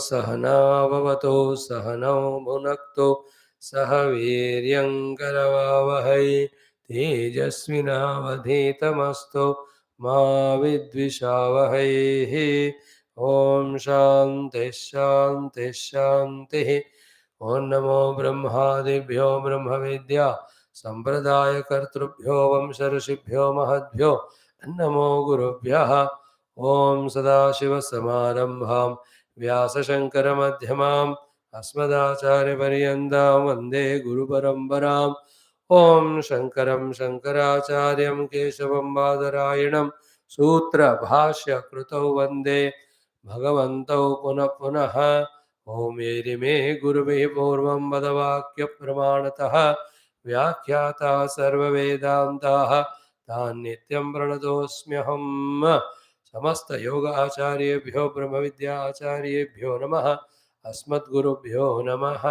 सहनाववतु सहनौ भुनक्तु सह वीर्यङ्करवावहै तेजस्विनावधीतमस्तु मा विद्विषावहैः। ॐ शान्तिः शान्तिः शान्तिः। ॐ नमो ब्रह्मादिभ्यो ब्रह्मविद्या सम्प्रदायकर्तृभ्यो वंशऋषिभ्यो महद्भ्यो नमो गुरुभ्यः। ॐ सदाशिवसमारम्भां व्यासशङ्करमध्यमाम् अस्मदाचार्यपर्यन्तां वन्दे गुरुपरम्पराम्। ॐ शङ्करं शङ्कराचार्यं केशवं बादरायणं सूत्रभाष्यकृतौ वन्दे भगवन्तौ पुनः पुनः। ॐ येरिमे गुरुभिः पूर्वं वदवाक्यप्रमाणतः व्याख्याता सर्ववेदान्ताः तान् नित्यं प्रणतोऽस्म्यहम्। समस्त योग आचार्येभ्यो ब्रह्म विद्या आचार्येभ्यो नमः। अस्मद्गुरुभ्यो नमः।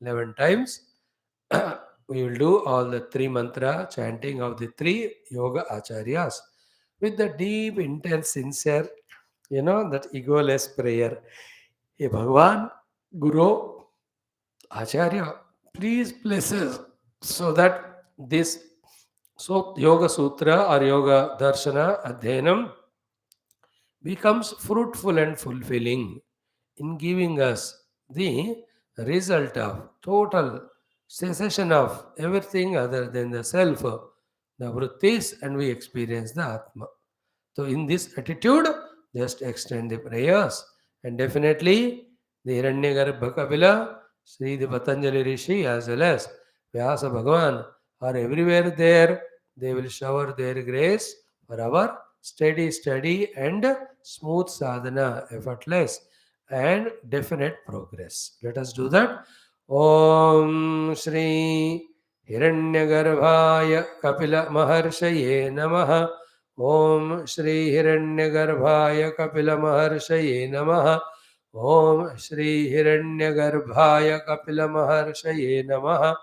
11 times we will do all the three mantra chanting of the three yoga acharyas with the deep intense sincere that egoless prayer. Hey Bhagwan, Guru, Acharya, please bless us so that this yoga sutra or yoga darshana adhyanam becomes fruitful and fulfilling in giving us the result of total cessation of everything other than the self, the Vrutthis, and we experience the Atma. So, in this attitude, just extend the prayers, and definitely the Hiranyagarbha Kapila, Sri the Patanjali Rishi, as well as Vyasa Bhagavan are everywhere there. They will shower their grace for our steady, and smooth sadhana, effortless and definite progress. Let us do that. Om Shri Hiranyagarbhaya Kapila Maharshaye Namaha. Om Shri Hiranyagarbhaya Kapila Maharshaye Namaha. Om Shri Hiranyagarbhaya Kapila Maharshaye Namaha.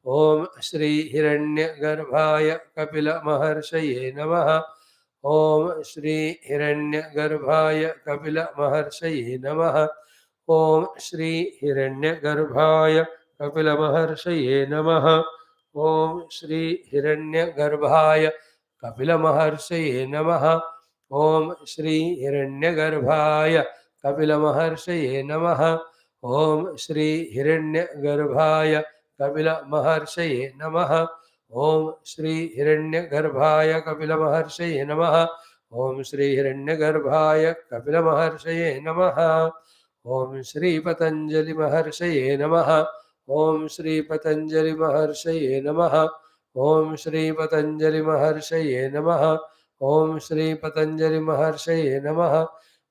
Om Shri Hiranyagarbhaya Kapila Maharshaye Namaha. Om Shri Hiranyagarbhaya Kapila Maharshaye Namaha. Om Shri Hiranyagarbhaya Kapila Maharshaye Namaha. Om Shri Hiranyagarbhaya Kapila Maharshaye Namaha. Om Shri Hiranyagarbhaya Kapila Maharshaye Namaha. Om Shri Hiranyagarbhaya Kapila Maharshaye Namaha. Om Shri Hiranyagarbhaya Kapila Maharshaye Namaha. Om Shri Hiranyagarbhaya Kapila Maharshaye Namaha. Om Shri Patanjali Maharshaye Namaha. Om Shri Patanjali Maharshaye Namaha. Om Shri Patanjali Maharshaye Namaha. Om Shri Patanjali Maharshaye Namaha.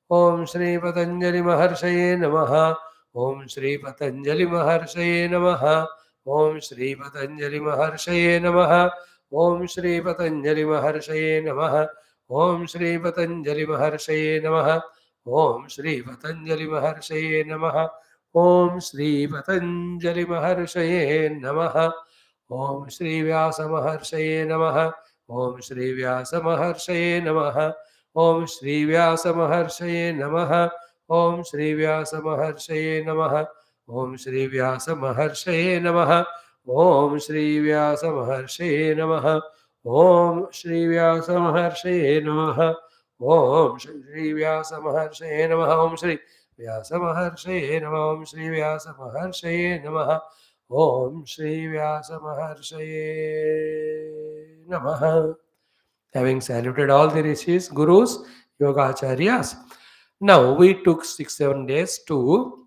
Om Shri Patanjali Maharshaye Namaha. Om Shri Patanjali Maharshaye Namaha. Om Shri Patanjali Maharshaye Namaha. Om Shri Patanjali Maharshaye Namaha. Om Shri Patanjali Maharshaye Namaha. Om Shri Patanjali Maharshaye Namaha. Om Shri Patanjali Maharshaye Namaha. Om Shri Vyasa Maharshaye Namaha. Om Shri Vyasa Maharshaye Namaha. Om Shri Vyasa Maharshaye Namaha. Om Shri Vyasa Maharshaye Namaha. Om Shri Vyasa Maharshaye Namaha. Om Shri Vyasa Maharshaye Namaha. Om Shri Vyasa Maharshaye Namaha. Om Shri Vyasa Maharshaye Namaha. Om Shri Vyasa Maharshaye Namaha. Om Shri Vyasa Maharshaye Namaha. Om Shri Vyasa Maharshaye Namaha. Having saluted all the rishis, gurus, yoga acharyas, now we took 6-7 days to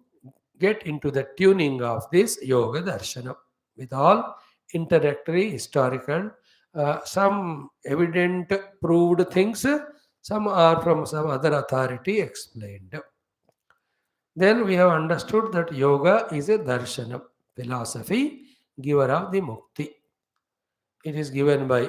get into the tuning of this yoga darshanam with all introductory, historical, some evident proved things, some are from some other authority explained. Then we have understood that yoga is a darshanam, philosophy, giver of the mukti. It is given by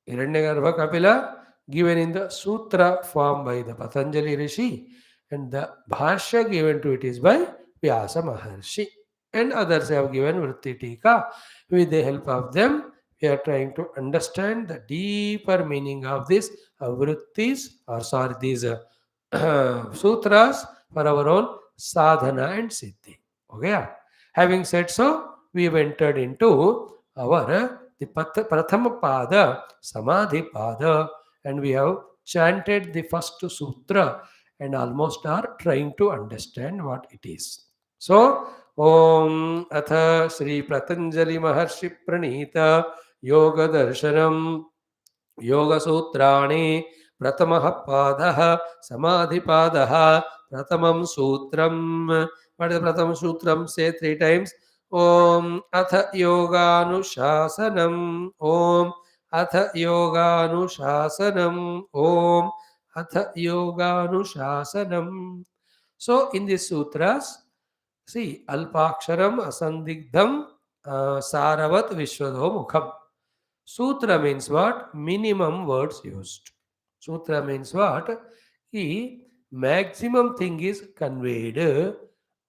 Hiranyagarbha Kapila, given in the sutra form by the Patanjali Rishi, and the bhashya given to it is by Vyasa Maharshi. And others have given Vritti Tika. With the help of them, we are trying to understand the deeper meaning of this Vritthis, or sorry, these sutras for our own sadhana and siddhi. Okay. Having said so, we have entered into our the prathama pada, samadhi pada, and we have chanted the first sutra and almost are trying to understand what it is. So, Om Atha Sri Patanjali Maharshi Pranita Yoga Darshanam Yoga-sutrani Pratamaha Padaha Samadhi-padaha Pratamam Sutram. What is the Pratamam Sutram? Say 3 times. Om Atha Yoga-nushasanam. Om Atha Yoga-nushasanam. Om Atha Yoga-nushasanam. So, in these sutras, see, Alpaksharam Asandigdham Saravat Vishwadho Mukham. Sutra means what? Minimum words used. Sutra means what? The maximum thing is conveyed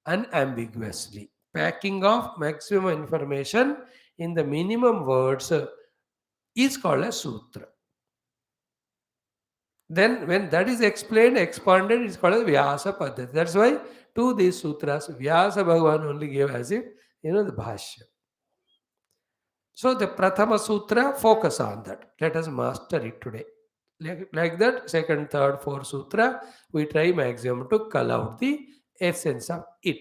unambiguously. Packing of maximum information in the minimum words is called a sutra. Then when that is explained, expanded, it's called as Vyasa Paddhati. That's why to these sutras, Vyasa Bhagavan only gave as if, the Bhashya. So the Prathama Sutra, focus on that. Let us master it today. Like that, second, third, fourth Sutra, we try maximum to cull out the essence of it.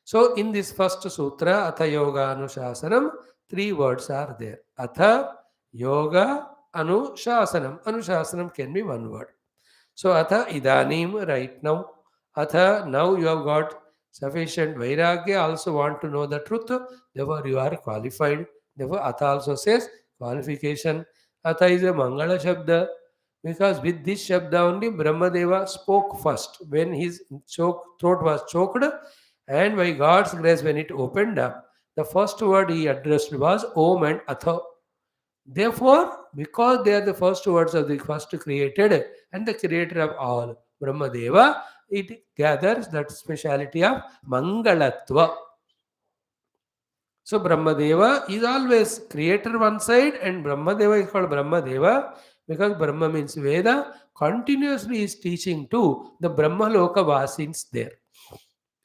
So in this first Sutra, Atha Yoga Anushasanam, 3 words are there. Atha Yoga Anushasanam. Anushasanam can be 1 word. So Atha Idanim, right now. Atha, now you have got sufficient Vairagya, also want to know the truth, therefore you are qualified. Therefore, Atha also says qualification. Atha is a Mangala Shabda because with this Shabda only Brahmadeva spoke first when his throat was choked, and by God's grace, when it opened up, the first word he addressed was Om and Atha. Therefore, because they are the first words of the first created and the creator of all, Brahmadeva, it gathers that speciality of Mangalatva. So Brahmadeva is always creator one side, and Brahmadeva is called Brahmadeva because Brahma means Veda. Continuously is teaching to the Brahmaloka Vasins there.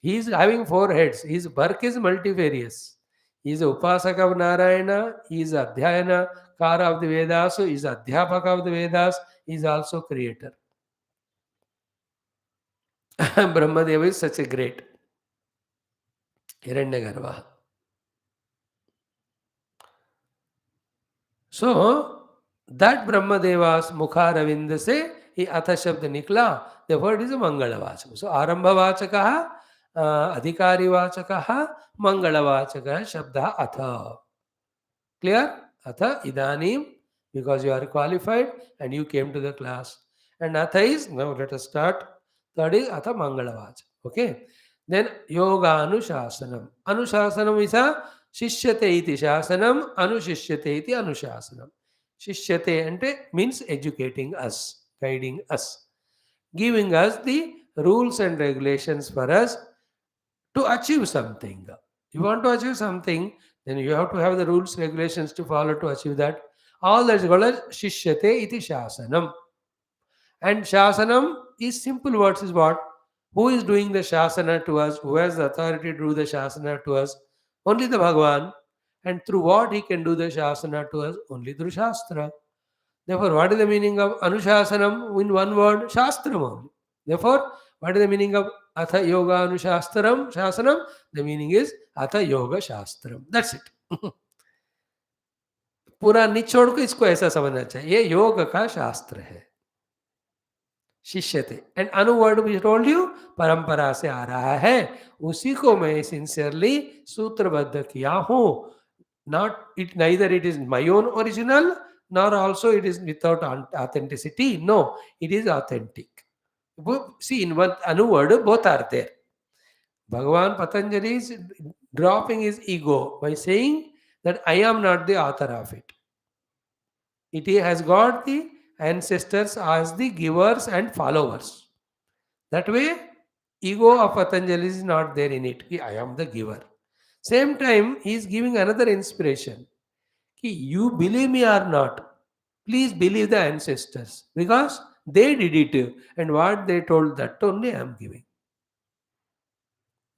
He is having 4 heads. His work is multifarious. He is Upasaka of Narayana. He is Adhyayana Kara of the Vedas. He is Adhyapaka of the Vedas. He is also creator. Brahmadeva is such a great Hiranyagarbha. So, that Brahmadeva's Mukharavinda se, he Atha Shabda Nikla, the word is a Mangala Vachaka. So, Arambha Vachakaha, Adhikari Vachakaha, Mangala Vachakaha, Shabda Atha. Clear? Atha Idanim, because you are qualified and you came to the class. And Atha is, now let us start. Third is Atha Mangala Vachaka. Okay. Then Yoga Anushasanam. Anushasanam is a Shishyate iti shasanam, anushishyate iti anushasanam. Shishyate ante means educating us, guiding us, giving us the rules and regulations for us to achieve something. You want to achieve something, then you have to have the rules, regulations to follow to achieve that. All that is called as Shishyate iti shasanam. And shasanam is simple words is what? Who is doing the shasana to us? Who has the authority to do the shasana to us? Only the Bhagavan. And through what he can do the shasana to us? Only through Shastra. Therefore, what is the meaning of Anushasanam in 1 word? Shastram only. Therefore, what is the meaning of Atha Yoga Anushastram? Shasanam? The meaning is Atha Yoga Shastram. That's it. पूरा निचोड़ को इसको ऐसा समझना चाहिए, ये योग का शास्त्र है. शिष्यते एंड अनुवर्ड भी टोल्ड यू परंपरा से आ रहा है, उसी को मैं सिंसियरली सूत्रबद्ध किया हूं. Not it neither it is my own original nor also it is without authenticity. No, it is authentic. See, in one anuword both are there. Bhagavan Patanjali is dropping his ego by saying that I am not the author of it. It has got the ancestors as the givers and followers. That way, ego of Patanjali is not there in it. I am the giver. Same time, he is giving another inspiration. You believe me or not, please believe the ancestors because they did it and what they told, that only I am giving.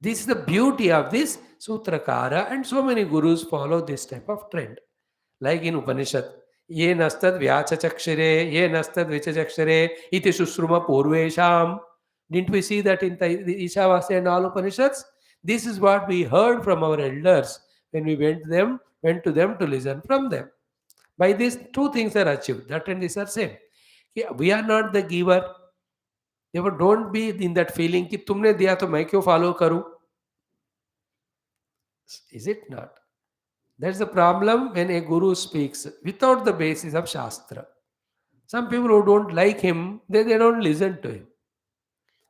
This is the beauty of this Sutrakara, and so many gurus follow this type of trend. Like in Upanishad, ye nastad vyachachakshare, ye nastad vichachakshare, iti sushruma purvesham. Didn't we see that in the Ishavasya and all Upanishads? This is what we heard from our elders when we went to them to listen from them. By these two things are achieved. That and this are same. We are not the giver. Therefore, don't be in that feeling कि तुमने दिया तो मैं क्यों follow करूं? Is it not? That's the problem when a guru speaks without the basis of Shastra. Some people who don't like him, they don't listen to him.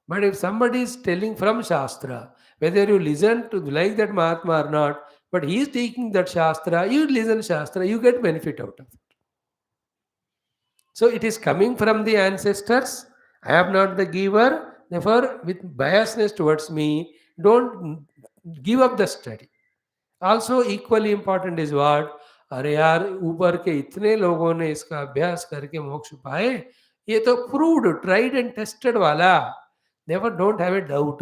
But if somebody is telling from Shastra, whether you listen to like that Mahatma or not, but he is taking that Shastra, you listen Shastra, you get benefit out of it. So it is coming from the ancestors. I am not the giver. Therefore, with biasness towards me, don't give up the study. Also equally important is what, अरे यार ऊपर के इतने लोगों ने इसका अभ्यास करके मोक्ष पाए, ये तो प्रूव्ड ट्राइड एंड टेस्टेड वाला. Never don't have a doubt.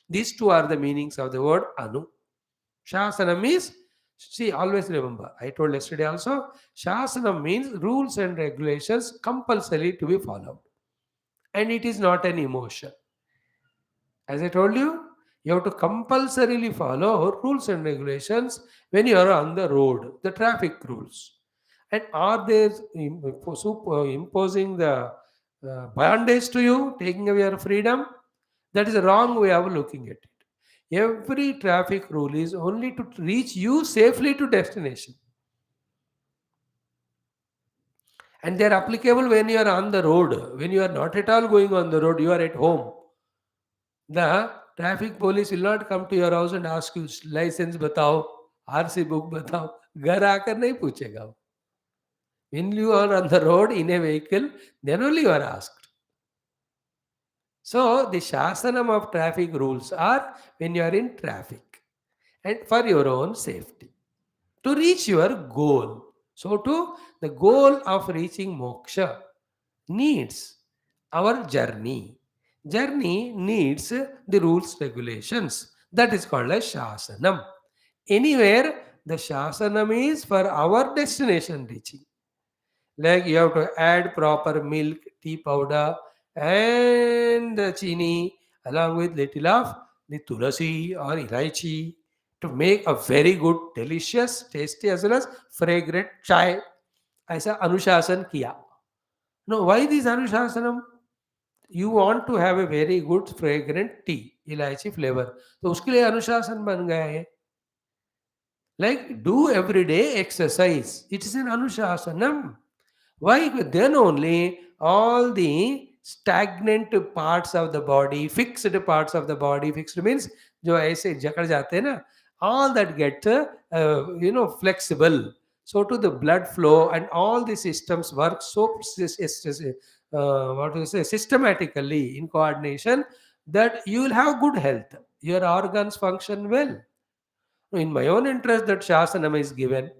These two are the meanings of the word anu. Shasanam means, see, always remember, I told yesterday also, Shasanam means rules and regulations compulsory to be followed. And it is not an emotion. As I told you have to compulsorily follow rules and regulations when you are on the road, the traffic rules. And are they imposing the bondage to you, taking away your freedom? That is a wrong way of looking at it. Every traffic rule is only to reach you safely to destination. And they are applicable when you are on the road. When you are not at all going on the road, you are at home. The traffic police will not come to your house and ask you license batao, RC book batao. घर आकर नहीं पूछेगा वो. When you are on the road in a vehicle, then only you are asked. So the shasanam of traffic rules are when you are in traffic and for your own safety, to reach your goal. So to the goal of reaching moksha needs our journey. Journey needs the rules, regulations. That is called as shasanam. Anywhere the shasanam is for our destination reaching. Like you have to add proper milk, tea powder, and the chini along with little of the tulasi or ilaichi to make a very good, delicious, tasty as well as fragrant chai. ऐसा अनुशासन किया. No, why this अनुशासनम? You want to have a very good fragrant tea, इलायची flavor. तो उसके लिए अनुशासन बन गया है. Like do every day exercise. It is an अनुशासनम. Why? Then only all the stagnant parts of the body, fixed parts of the body, fixed means जो ऐसे जकड़ जाते हैं ना, all that get flexible. So to the blood flow and all the systems work so systematically in coordination that you will have good health. Your organs function well. In my own interest, that shasanam is given.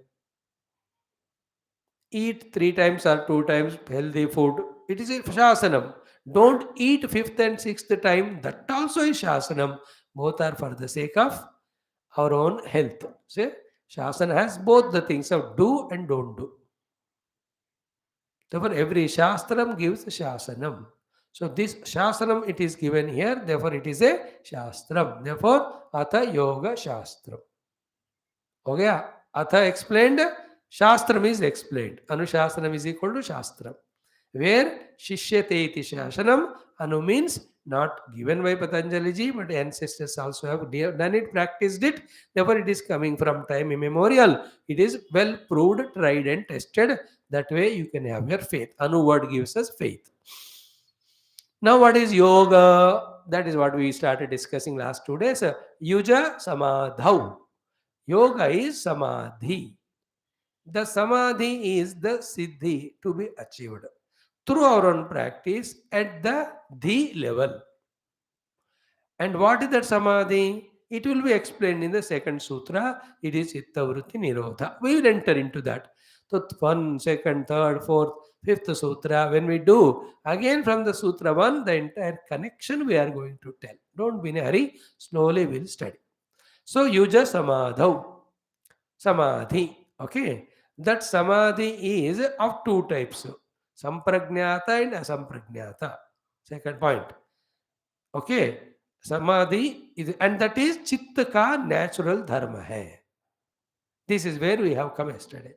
Eat 3 times or 2 times healthy food. It is a shasanam. Don't eat fifth and sixth time. That also is shasanam. Both are for the sake of our own health. See, shasana has both the things of do and don't do. Therefore, every shastram gives shasanam. So this shasanam it is given here. Therefore, it is a shastram. Therefore, atha yoga shastram. हो गया. Atha explained, Shastram is explained. Anushashanam is equal to Shastram. Where Shishyate iti Shasanam, Anu means not given by Patanjali ji, but ancestors also have done it, practiced it. Therefore, it is coming from time immemorial. It is well proved, tried and tested. That way you can have your faith. Anu word gives us faith. Now, what is yoga? That is what we started discussing last 2 days. Yuja Samadhau. Yoga is Samadhi. The Samadhi is the Siddhi to be achieved through our own practice at the Dhi level. And what is that Samadhi? It will be explained in the second sutra. It is Chitta Vritti Nirodha. We will enter into that. So one, second, third, fourth, fifth sutra, when we do, again from the sutra 1, the entire connection we are going to tell. Don't be in a hurry, slowly we'll study. So yuja samadhau, samadhi. Okay. That samadhi is of two types. Samprajnata and asamprajnata. Second point. Okay. Samadhi is, and that is chitta ka natural dharma hai. This is where we have come yesterday.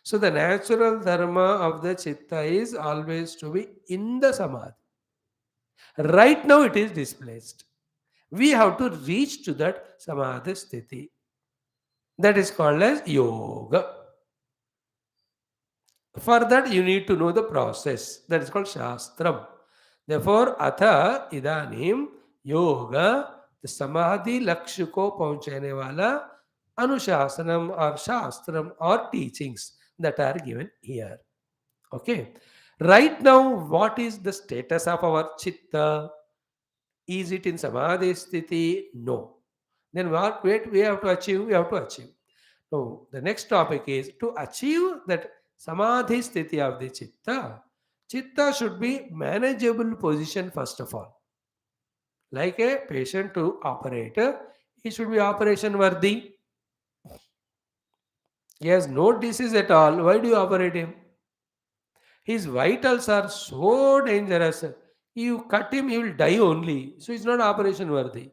So the natural dharma of the chitta is always to be in the samadhi. Right now it is displaced. We have to reach to that samadhi sthiti. That is called as yoga. For that you need to know the process. That is called shastram. Therefore, atha idanim yoga, the samadhi lakshya ko पहुंचाने वाला अनुशासनम or shastram or teachings that are given here. Okay. Right now, what is the status of our chitta? Is it in samadhi sthiti? No. Then what we have to achieve? We have to achieve. So the next topic is to achieve that samadhi sthiti of the chitta. Chitta should be manageable position first of all. Like a patient to operate, he should be operation worthy. He has no disease at all. Why do you operate him? His vitals are so dangerous. You cut him, he will die only. So it's not operation worthy.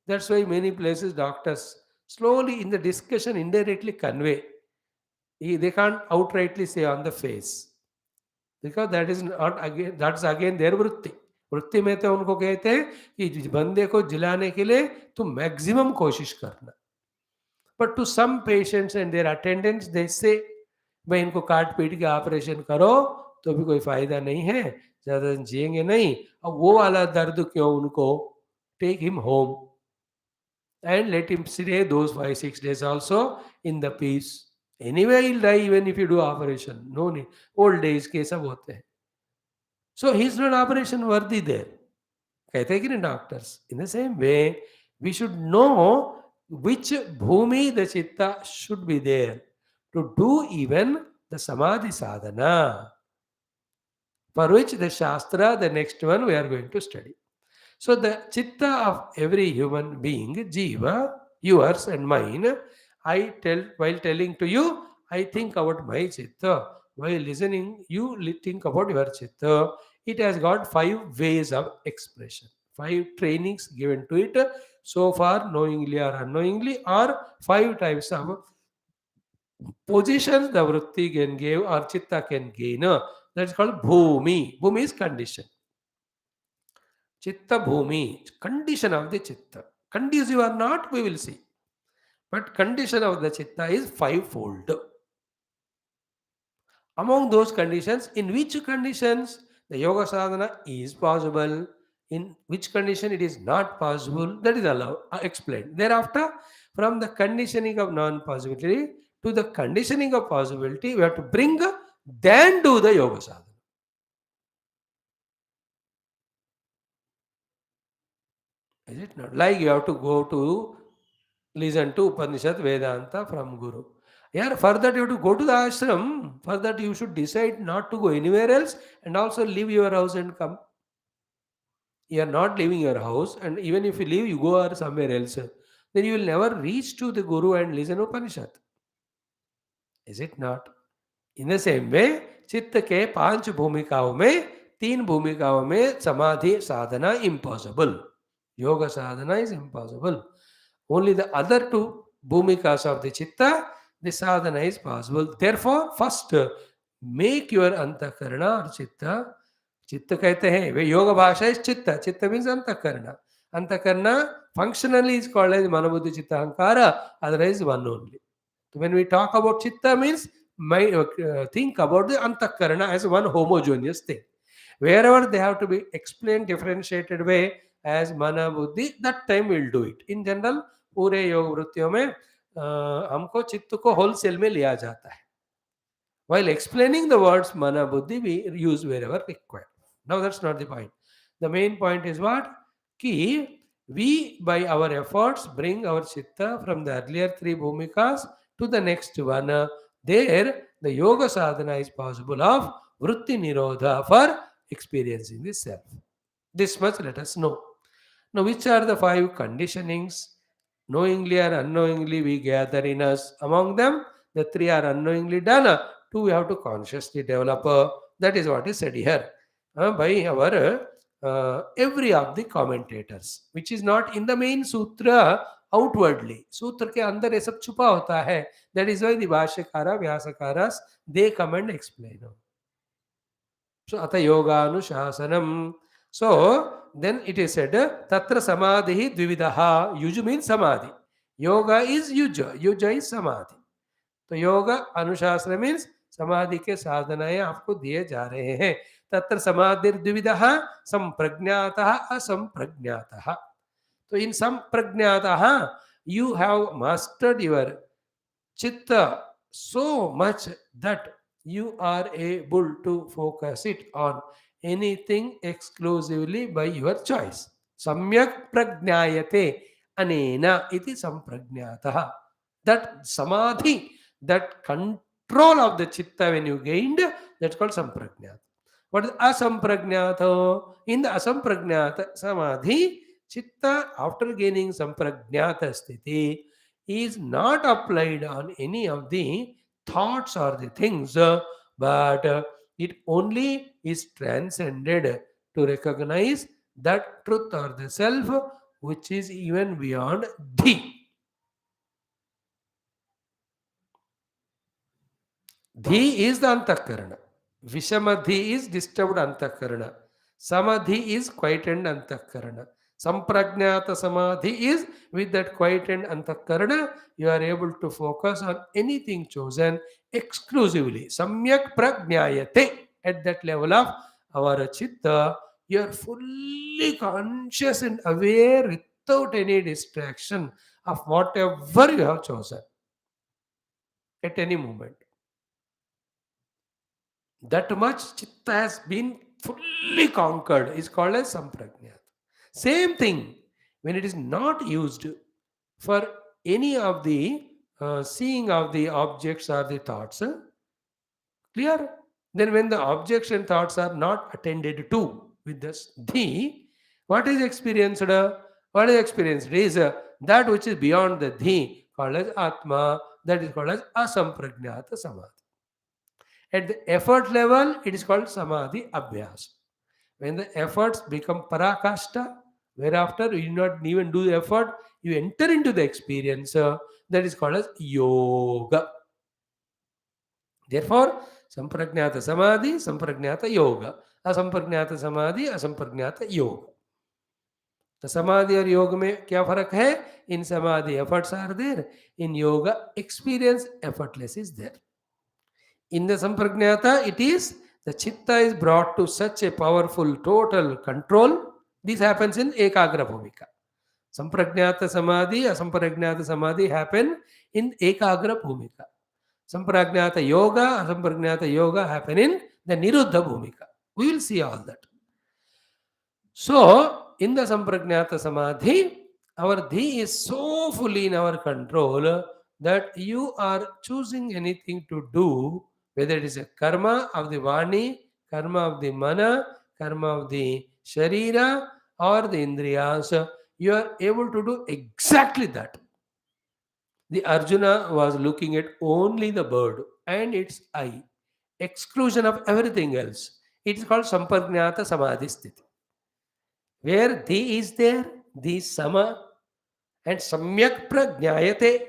That's why many places doctors slowly in the discussion indirectly convey. They can't outrightly say on the face. Because that is not again, that's again their वृत्ति. वृत्ति में तो उनको कहते हैं कि बंदे को जिलाने के लिए तुम मैक्सिमम कोशिश करना. But to some patients and their attendants, they say, भाई इनको काट पीट के ऑपरेशन करो तो भी कोई फायदा नहीं है, ज़्यादा दिन जिएंगे नहीं. अब वो वाला दर्द क्यों उनको? Take him home and let him stay those 5-6 days also in the peace. Anyway, he'll die even if you do operation. No need. Old days के सब होते हैं. So he's not operation worthy there. कहते हैं कि नहीं doctors. In the same way, we should know which bhumi the chitta should be there to do even the samadhi sadhana, for which the shastra, the next one we are going to study. So the chitta of every human being, jiva, yours and mine, I tell while telling to you, I think about my chitta. While listening, you think about your chitta. It has got 5 ways of expression, 5 trainings given to it so far, knowingly or unknowingly, or 5 types of positions the vritti can give or chitta can gain. That's called bhumi. Bhumi is condition. Chitta bhumi, condition of the chitta. Conducive or not, we will see. But condition of the chitta is 5-fold. Among those conditions, in which conditions the yoga sadhana is possible, in which condition it is not possible, that is allowed, explained. Thereafter, from the conditioning of non-possibility to the conditioning of possibility, we have to bring, then do the yoga sadhana. Is it not? Like you have to go to listen to Upanishad Vedanta from Guru. Yeah, for that you have to go to the ashram. For that you should decide not to go anywhere else and also leave your house and come. You are not leaving your house, and even if you leave, you go or somewhere else. Then you will never reach to the Guru and listen Upanishad. Is it not? In the same way, चित्त के 5 भूमिकाओं में 3 भूमिकाओं में समाधि साधना impossible. Yoga sadhana is impossible. Only the other 2 bhumikas of the chitta, the sadhana is possible. Therefore, first make your antakarana or chitta. Chitta कहते हैं, वे yoga भाषा is chitta. Chitta means antakarana. Antakarana functionally is called as manabuddhi chitta ahankara, otherwise one only. So when we talk about chitta means think about the antakarana as one homogeneous thing. Wherever they have to be explained differentiated way as mana buddhi, that time we'll do it. In general, पूरे योग वृत्तियों में हमको चित्त को wholesale में लिया जाता है. While explaining the words mana buddhi, we use wherever required. Now that's not the point. The main point is what? Ki we by our efforts bring our chitta from the earlier 3 bhumikas to the next one, There, the yoga sadhana is possible of vritti nirodha for experiencing the self. This much let us know. Now, which are the five conditionings? Knowingly or unknowingly we gather in us. Among them, the three are unknowingly done. Two we have to consciously develop. That is what is said here by our every of the commentators, which is not in the main sutra outwardly. Sutra के अंदर ये सब छुपा होता है. That is why the भाष्यकारा व्यासकारास they come and explain. So ata yoganuशासनम. So then it is said tatra samadhi dvividaha. Yuju means samadhi. Yoga is yuja. Yuja is samadhi. तो योग अनुशासन मीन्स समाधि के साधनाएं आपको दिए जा रहे हैं. तत्र समाधि द्विविधः संप्रज्ञातः असंप्रज्ञातः. तो इन संप्रज्ञातः you have mastered your chitta so much that you are able to focus it on anything exclusively by your choice. Samyak prajnayate anena iti samprajnatah. That samadhi, that control of the chitta when you gained, that's called samprajnata. What is asamprajnata? In the asamprajnata samadhi, chitta after gaining samprajnata sthiti is not applied on any of the thoughts or the things, but it only is transcended to recognize that truth or the self which is even beyond thee. Dhi is the antakarana. Vishamadhi is disturbed antakarana. Samadhi is quietened antakarana. Samprajnata samadhi is with that quietened antakarana, you are able to focus on anything chosen exclusively. Samyak prajnayate. At that level of our chitta, you are fully conscious and aware without any distraction of whatever you have chosen at any moment. That much chitta has been fully conquered is called as samprajnata. Same thing when it is not used for any of the seeing of the objects or the thoughts. Clear? Then when the objects and thoughts are not attended to with this dhi, what is experienced? What is experienced is that which is beyond the dhi called as atma, that is called as asamprajnata samadhi. At the effort level, it is called samadhi abhyas. When the efforts become parakashta, whereafter you do not even do the effort, you enter into the experience, that is called as yoga. Therefore, samprajnata samadhi, samprajnata yoga. Asamprajnata samadhi, asamprajnata yoga. The samadhi or yoga में क्या फर्क है? In samadhi efforts are there. In yoga experience effortless is there. In the samprajnata, it is the chitta is brought to such a powerful total control. This happens in ekagra bhumika. Samprajnata samadhi, asamprajnata samadhi happen in ekagra bhumika. Samprajnata yoga, asamprajnata yoga happen in the niruddha bhumika. We will see all that. So, in the samprajnata samadhi, our dhi is so fully in our control that you are choosing anything to do, whether it is a karma of the vani, karma of the mana, karma of the sharira, or the indriyas, you are able to do exactly that. The Arjuna was looking at only the bird and its eye, exclusion of everything else. It is called samprajnata samadhi sthiti. Where dhi is there, dhi sama, and samyak prajnayate,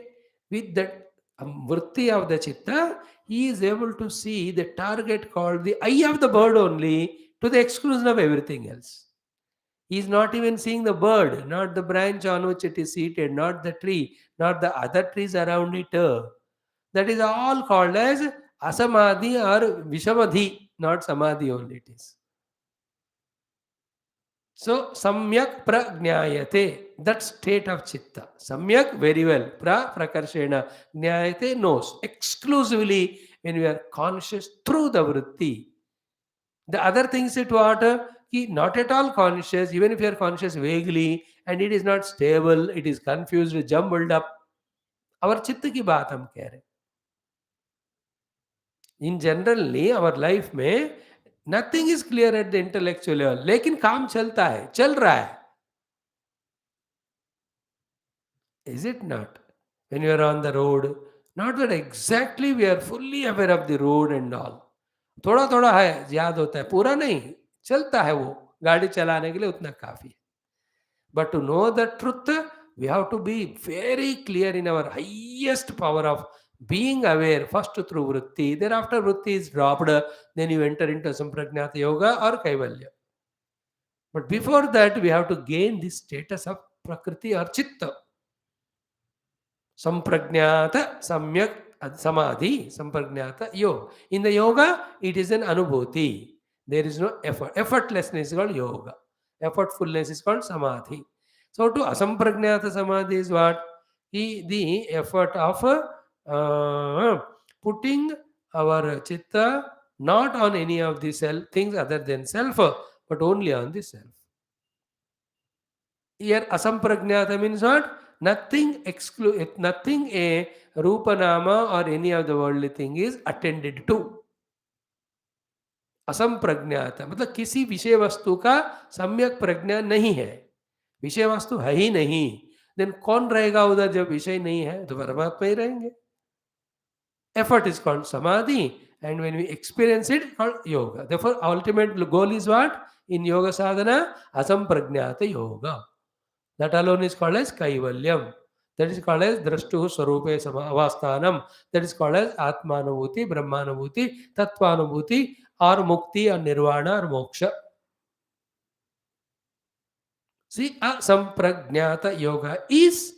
with that vritti of the chitta, he is able to see the target called the eye of the bird only, to the exclusion of everything else. He is not even seeing the bird, not the branch on which it is seated, not the tree, not the other trees around it. That is all called as asamadhi or vishamadhi, not samadhi only it is. So, samyak prajnayate, that state of chitta. Samyak, very well. Prakarshena. Jnayate, knows. Exclusively when we are conscious through the vritti. The other things it what? Not at all conscious, even if you are conscious vaguely, and it is not stable, it is confused, jumbled up. Our chitta ki baat hum keh rahe. In generally our life में nothing is clear at the intellectual level, लेकिन काम चलता है, चल रहा है. Is it not? When you are on the road, not that exactly we are fully aware of the road and all. थोड़ा थोड़ा है, याद होता है, पूरा नहीं. चलता है वो, गाड़ी चलाने के लिए उतना काफी है. But to know the truth, we have to be very clear in our highest power of being aware, first through vritti, thereafter vritti is dropped, then you enter into sampragnata yoga or kaivalya. But before that, we have to gain this status of prakriti or chitta. Sampragnata samyak samadhi, sampragnata yoga. In the yoga, it is an anubhuti. There is no effort. Effortlessness is called yoga. Effortfulness is called samadhi. So to asampragnata samadhi is what? The effort of putting our chitta not on any of the self things other than self, but only on the self. Here asampragnata means what? Nothing a रूपनामा or any of the worldly thing is attended to. असंप्रज्ञात मतलब किसी विषय वस्तु का सम्यक प्रज्ञा नहीं है, विषय वस्तु है ही नहीं. देन कौन रहेगा उधर जब विषय नहीं है? तो परमात्मा ही रहेंगे. Effort is called samadhi, and when we experience it, called yoga. Therefore, ultimate goal is what? In yoga sadhana, asampragnata yoga. That alone is called as kaivalyam. That is called as drashtu swarupe avasthanam. That is called as atmanubhuti, brahmanubhuti, tattvanubhuti, or mukti, or nirvana, or moksha. See, asampragnata yoga is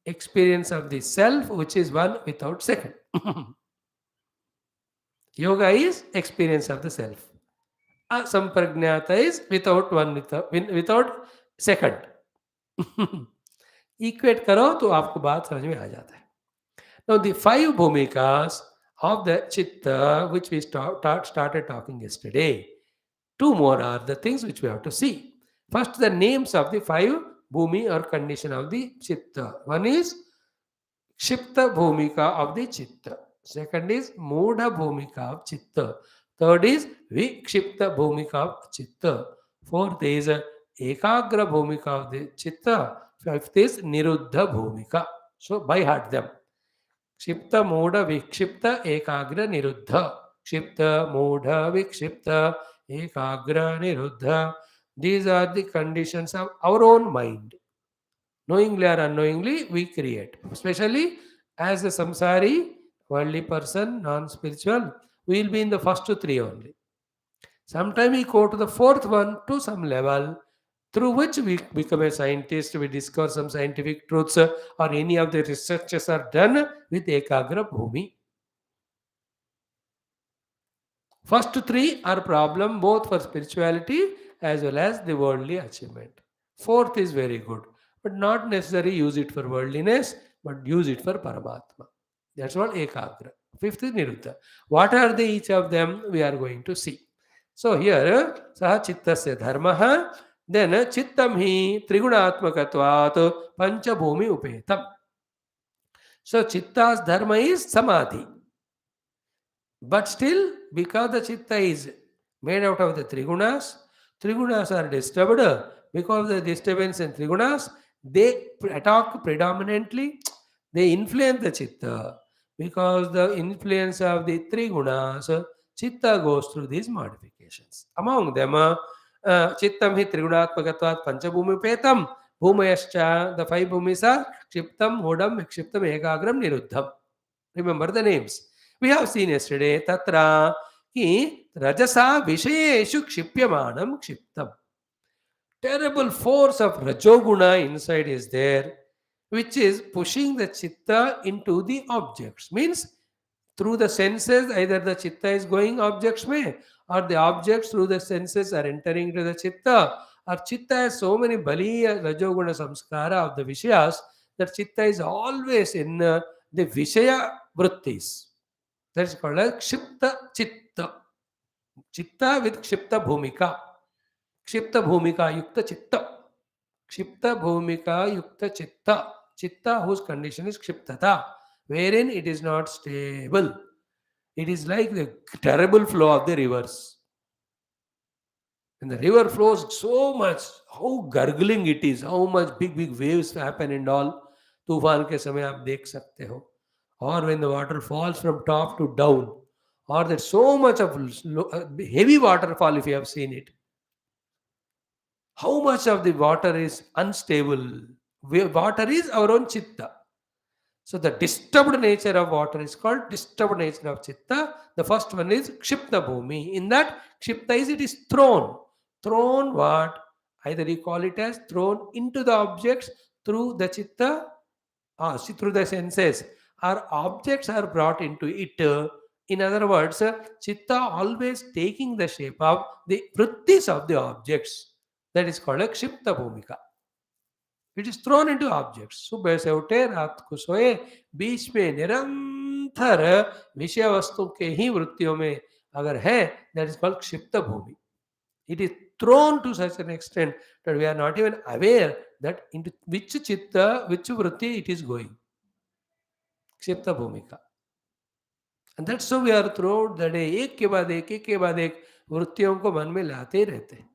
experience of the self, which is one without second. Yoga is experience of the self. Asampragnata is without second. Equate करो तो आपको बात समझ में आ जाता है. Now the 5 bhumikas of the chitta which we started talking yesterday. 2 more are the things which we have to see. First, the names of the 5 bhumi or condition of the chitta. One is Kshipta bhumika of the chitta. Second is Mudha bhumika of chitta. Third is Vikshipta bhumika of chitta. Fourth is Ekagra bhumika of the chitta. Fifth is Niruddha bhumika. So by heart them. Kshipta, Mudha, Vikshipta, Ekagra, Niruddha. Kshipta, Mudha, Vikshipta, Ekagra, Niruddha. These are the conditions of our own mind. Knowingly or unknowingly, we create. Especially as a samsari, worldly person, non-spiritual, we will be in the first 3 only. Sometimes we go to the 4th one to some level, through which we become a scientist, we discover some scientific truths, or any of the researches are done with Ekagra Bhumi. First 3 are problem both for spirituality as well as the worldly achievement. 4th is very good, but not necessarily use it for worldliness, but use it for Paramatma. That's what Ekagra. 5th is Niruddha. What are they, each of them? We are going to see. So here, Saha Chittasya Dharmaha, then Chittam hi Trigunatmakatvat Panchabhumi Upetam. So Chitta's Dharma is Samadhi. But still, because the chitta is made out of the trigunas are disturbed. Because of the disturbance in trigunas, they attack predominantly, they influence the chitta. Because the influence of the trigunas, chitta goes through these modifications. Among them, chittam hi trigunatmakatvat panchabhumi petam, bhumayascha, the 5 bhumis are kshiptam, hodam, vikshiptam, ekagram, niruddham. Remember the names. We have seen yesterday, tatra ki rajasa vishayeshu kshipyamanam kshiptam. Terrible force of rajoguna inside is there, which is pushing the chitta into the objects. Means through the senses, either the chitta is going objects may, or the objects through the senses are entering into the chitta. Or chitta has so many baliya rajoguna samskara of the vishayas that chitta is always in the vishaya vrutthis. That is called as kshipta chitta. Chitta with kshipta bhumika. Kshipta bhumika yukta chitta. Kshipta bhumika yukta chitta. Chitta whose condition is kshiptata, wherein it is not stable. It is like the terrible flow of the rivers. When the river flows so much, how gurgling it is, how much big big waves happen and all. तूफान के समय आप देख सकते हो. Or when the water falls from top to down, or there's so much of heavy waterfall, if you have seen it, how much of the water is unstable. Water is our own chitta. So the disturbed nature of water is called disturbed nature of chitta. The first one is kshipta bhumi. In that, kshipta is, it is thrown. Thrown what? Either you call it as thrown into the objects through the chitta, through the senses, or objects are brought into it. In other words, chitta always taking the shape of the vrutthis of the objects. That is called a kshipta bhumika. It is throne into objects. सुबह से उठे, रात को सोए, बीच में निरंतर विषय वस्तु के ही वृत्तियों में अगर है, दैट इज कॉल्ड क्षिप्त भूमि. It is thrown to such an extent that we are not even aware that into which chitta, which vritti it is going. Kshipta bhumika. And that's how we are throughout the day, एक के बाद एक वृत्तियों को मन में लाते ही रहते हैं.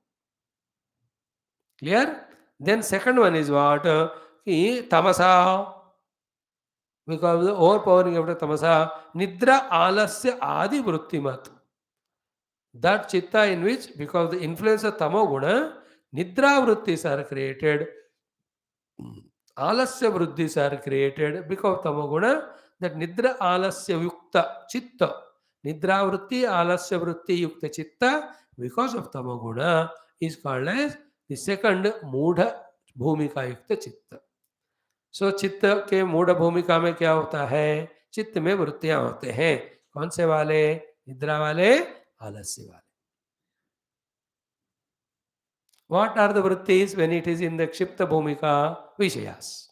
Clear? Then second one is what? Ki tamasa. Because of the overpowering of the tamasa, nidra alasya adi vrittimat. That chitta in which, because of the influence of tamoguna, nidra vrittis are created, alasya vrittis are created because of tamoguna. That nidra alasya yukta chitta, nidra vritti alasya vritti yukta chitta, because of tamoguna, is called as the second मूढ़ भूमिका युक्त चित्त. सो चित्त के मूढ़ भूमिका में क्या होता है? चित्त में वृत्तियां होते हैं. कौन से वाले? निद्रा वाले, आलस्य वाले. What are the vrittis when it is in the क्षिप्त भूमिका? Vishayas.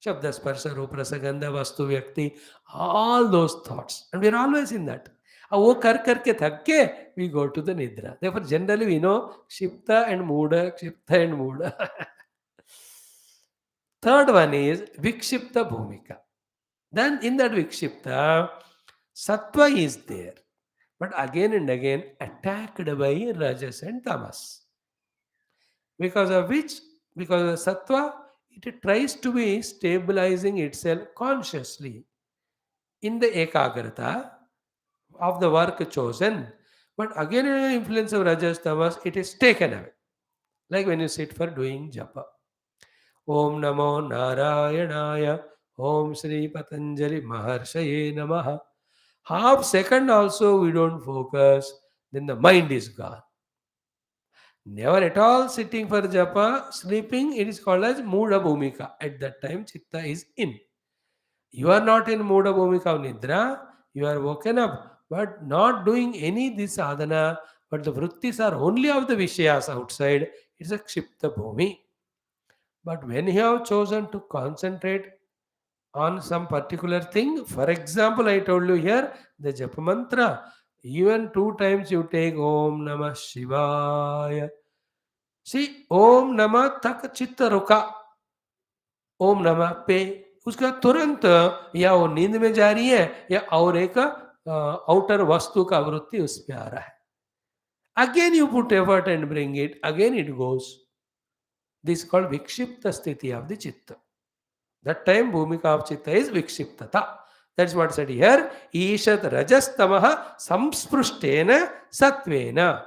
Shabda, sparsha, रूप, रस, गंध, वस्तु, व्यक्ति, all those thoughts. And we are always in that. अब वो कर करके थक के we go to the nidra. Therefore, generally we know क्षिप्त and मूढ़, क्षिप्त and मूढ़. Third one is vikshipta bhumika. Then in that vikshipta, sattva is there, but again and again attacked by rajas and tamas. Because of which, because of sattva, it tries to be stabilizing itself consciously in the ekagrata of the work chosen. But again, in the influence of rajas, tamas, it is taken away. Like when you sit for doing japa. Om Namo Narayanaya. Om Shri Patanjali Maharshaye Namaha. Half second also we don't focus, then the mind is gone. Never at all sitting for japa, sleeping, it is called as Muda Bhumika. At that time, chitta is in. You are not in Muda Bhumika of Nidra, you are woken up, but not doing any this sadhana, but the vrittis are only of the Vishayas outside. It's a Kshipta Bhumi. But when you have chosen to concentrate on some particular thing, for example, I told you here, the Japa mantra, even 2 times you take Om Namah Shivaya. See, Om Namah tak chitta ruka. Om Namah पे उसका तुरंत या वो नींद में जा रही है या और एक आउटर वस्तु का वृत्ति उस पे आ रहा है. Again you put effort and bring it, again it goes. This is called vikshipta sthiti of the chitta. That time bhumika of chitta is vikshiptata. That's what said here. Ishat rajastamaha samsprishtena satvena.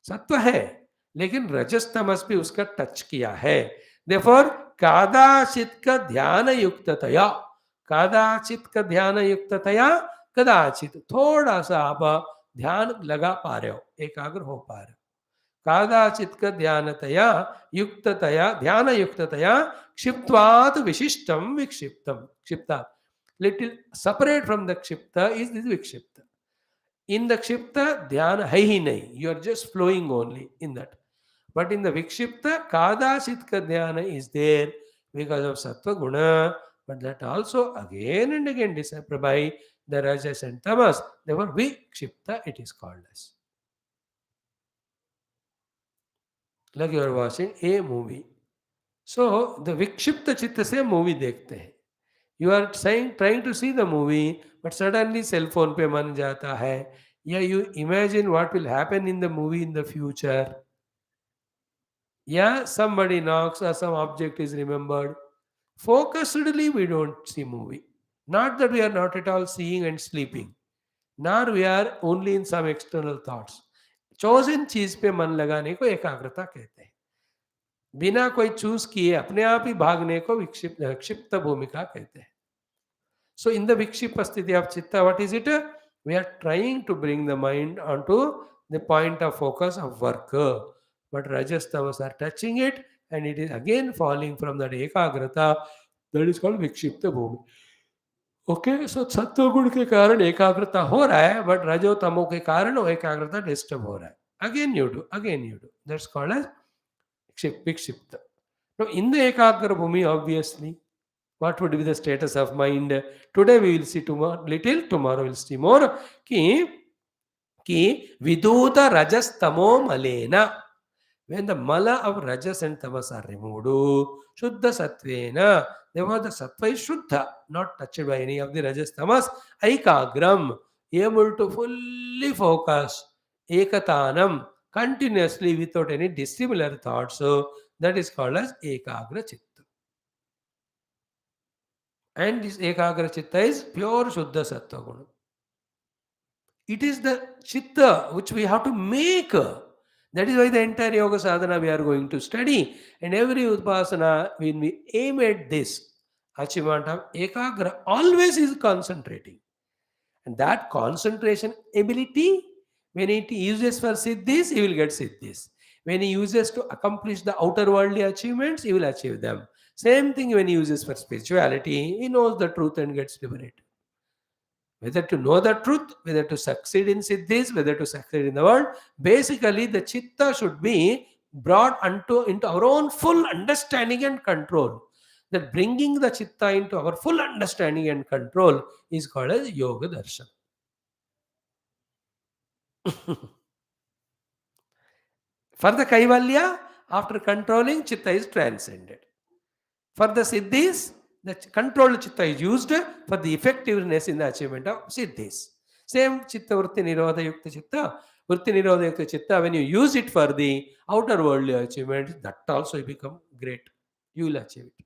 सत्व है लेकिन रजस्तमस भी उसका touch किया है. Therefore कादाचित का ध्यान युक्ततया, कादाचित का ध्यान युक्ततया, कदाचित थोड़ा सा आप ध्यान लगा पा रहे हो, एकाग्र हो पा रहे हो. कादाचित का ध्यानतया युक्ततया, ध्यान युक्ततया क्षिप्त्वात् विशिष्टम विक्षिप्तम. क्षिप्ता, little separate from the kshipta is this vikshipta. In the kshipta, dhyana hai hi nahi. You are just flowing only in that. But in the vikshipta, kadashit ka dhyana is there because of sattva guna. But that also again and again disturbed by the rajas and tamas. Therefore, vikshipta it is called as. Like you are watching a movie. So, the vikshipta chitta se movie dekhte hain. You are trying to see the movie, but suddenly cell phone पे मन जाता है. Yeah, you imagine what will happen in the movie in the future. Yeah, somebody knocks or some object is remembered. Focusedly, we don't see movie. Not that we are not at all seeing and sleeping, nor we are only in some external thoughts. chosen चीज पे मन लगाने को एकाग्रता कहते हैं. बिना कोई चूज किए अपने आप ही भागने को विक्षिप्त क्षिप्त भूमिका कहते हैं. So in the vikshipa sthiti of chitta, what is it? We are trying to bring the mind onto the point of focus of work. But rajas tamas are touching it and it is again falling from that ekagrata. That is called vikshipta bhumi. Okay, so सत्व गुण के कारण एकाग्रता हो रहा है, but रजो तमो के कारण वो एकाग्रता डिस्टर्ब हो रहा है. Again you do. That's called as vikshipta. Now in the ekagra bhumi, obviously, what would be the status of mind? Today we will see little, tomorrow we will see more. Ki viduta rajas tamo malena. When the mala of rajas and tamas are removed, shuddha sattvena, therefore the sattva is shuddha, not touched by any of the rajas tamas. Aikagram, able to fully focus, ekatanam, continuously without any dissimilar thoughts. So that is called as ekagra chitta. And this ekagra chitta is pure shuddha sattva guna. It is the chitta which we have to make. That is why the entire yoga sadhana we are going to study. And every upasana, when we aim at this achievement of ekagra, always is concentrating. And that concentration ability, when it uses for siddhis, he will get siddhis. When he uses to accomplish the outer worldly achievements, he will achieve them. Same thing when he uses for spirituality, he knows the truth and gets liberated. Whether to know the truth, whether to succeed in siddhis, whether to succeed in the world, basically the chitta should be brought into our own full understanding and control. That bringing the chitta into our full understanding and control is called as yoga darshan. For the kaivalya, after controlling, chitta is transcended. For the siddhis, the controlled chitta is used for the effectiveness in the achievement of siddhis. Same chitta vritti nirodha yukta chitta. Vritti nirodha yukta chitta, when you use it for the outer worldly achievements, that also you become great. You will achieve it.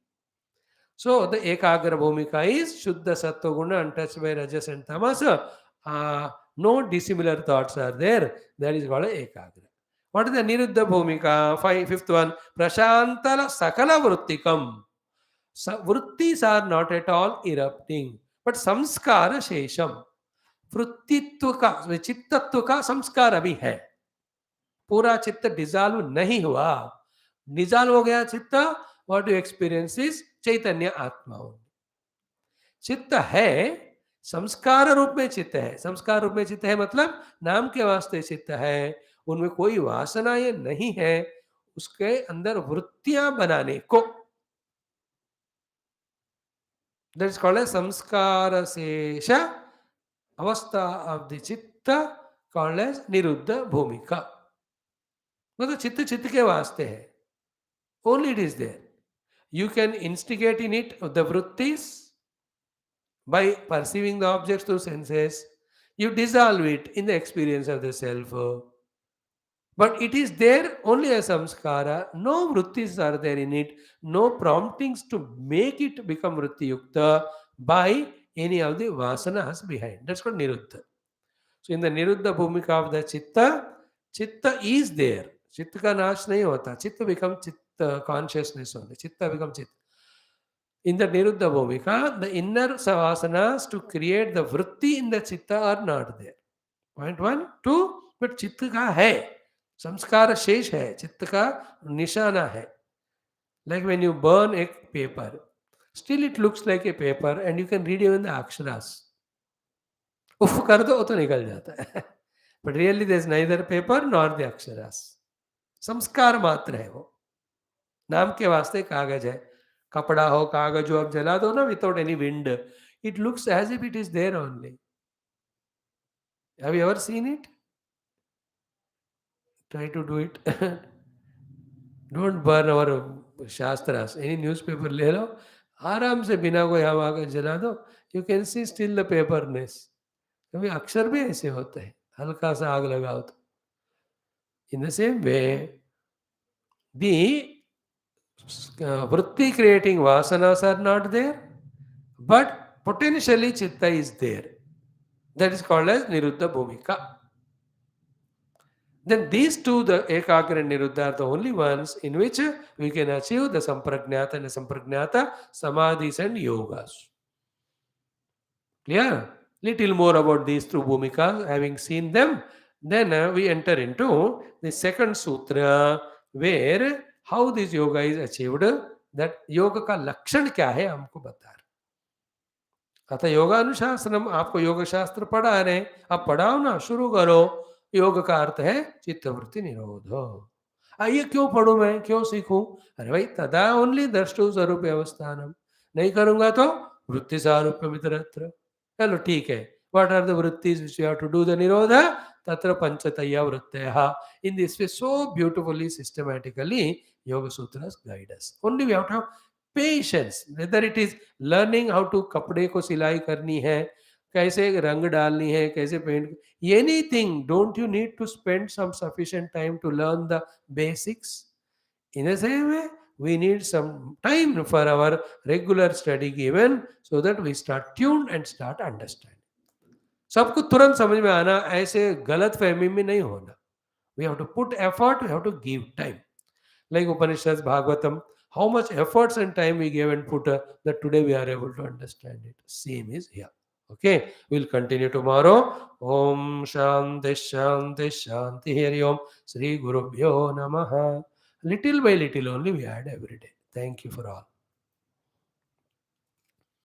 So the ekagra bhumika is shuddha sattva guna untouched by rajas and tamas. No dissimilar thoughts are there. That is called ekagra. What is the niruddha bhumika? Fifth one. Prashantala sakala vrittikam. Vrutthis are not at all erupting, but samskara shesham. वृत्तित्व का चित्तत्व का संस्कार अभी है. पूरा चित्त dissolve नहीं हुआ. Dissolve हो गया चित्त, व्हाट यू एक्सपीरियंस इज चैतन्य आत्मा. चित्त है, संस्कार रूप में चित्त है. संस्कार रूप में चित्त है मतलब नाम के वास्ते चित्त है, उनमें कोई वासनाएं नहीं है. उसके अंदर वृत्तियां बनाने को, that is called as samskara sesha avastha of the chitta, called as niruddha bhumika. मतलब चित्त चित्त के वास्ते है. Only it is there. You can instigate in it the vrittis by perceiving the objects through senses. You dissolve it in the experience of the self. But it is there only as samskara. No vrittis are there in it. No promptings to make it become vritti yukta by any of the vasanas behind. That's called niruddha. So in the niruddha bhumika of the chitta, chitta is there. Chitta ka nash nahi hota. Chitta becomes chitta consciousness only. Chitta becomes chitta. In the niruddha bhumika, the inner vasanas to create the vritti in the chitta are not there. Point 1. 2. But chitta ka hai. संस्कार शेष है, चित्त का निशाना है. Like when you burn a paper, still it looks like a paper and you can read even the aksharas. उफ कर दो तो निकल जाता है. But really there is neither paper nor the aksharas. संस्कार मात्र है वो. नाम के वास्ते कागज है. कपड़ा हो, कागज हो, आप जला दो ना without any wind, it looks as if it is there only. Have you ever seen it? Try to do it. Don't burn our shastras. Any newspaper ले लो, आराम से बिना कोई हवा के जला दो, you can see still the paperness. कभी अक्षर भी ऐसे होते हैं, हल्का सा आग लगाओ तो। In the same way the vritti creating vasanas are not there, but potentially chitta is there. That is called as niruddha bhumika. Then these two, the ekagra and niruddha, are the only ones in which we can achieve the sampragnata and sampragnata samadhis and yogas. Clear? Little more about these two bhumikas, having seen them, then we enter into the second sutra, where how this yoga is achieved, that yoga का लक्षण क्या है हमको बता रहे। अतः योगानुशासनम, आपको योग शास्त्र पढ़ा रहे, आप पढ़ाओ ना, शुरू करो। योग का अर्थ है चित्तवृत्ति निरोध। ये क्यों पढ़ूं मैं, क्यों सीखूं? अरे भाई, तदा ओनली द्रष्टु स्वरूप अवस्थानम, नहीं करूंगा तो वृत्ति सारूप्य मित्रत्र। चलो ठीक है, what are the vrittis which you have to do the nirodha? Tatra panchataya vrittaya. In this way, so beautifully, systematically, Yoga Sutras guide us. Only we have to have patience. Whether it is learning how to कपड़े को सिलाई करनी है, कैसे रंग डालनी है, कैसे paint, anything, don't you need to spend some sufficient time to learn the basics? In the same way, we need some time for our regular study given, so that we start tuned and start understanding. सबको तुरंत समझ में आना, ऐसे गलत फहमी में नहीं होना. We have to put effort, we have to give time. Like Upanishads, Bhagavatam, how much efforts and time we gave and put, that today we are able to understand it. Same is here. Okay, we'll continue tomorrow. Om Shanti Shanti Shanti Hari Om. Sri Gurubhyo Namaha. Little by little only we add every day. Thank you for all.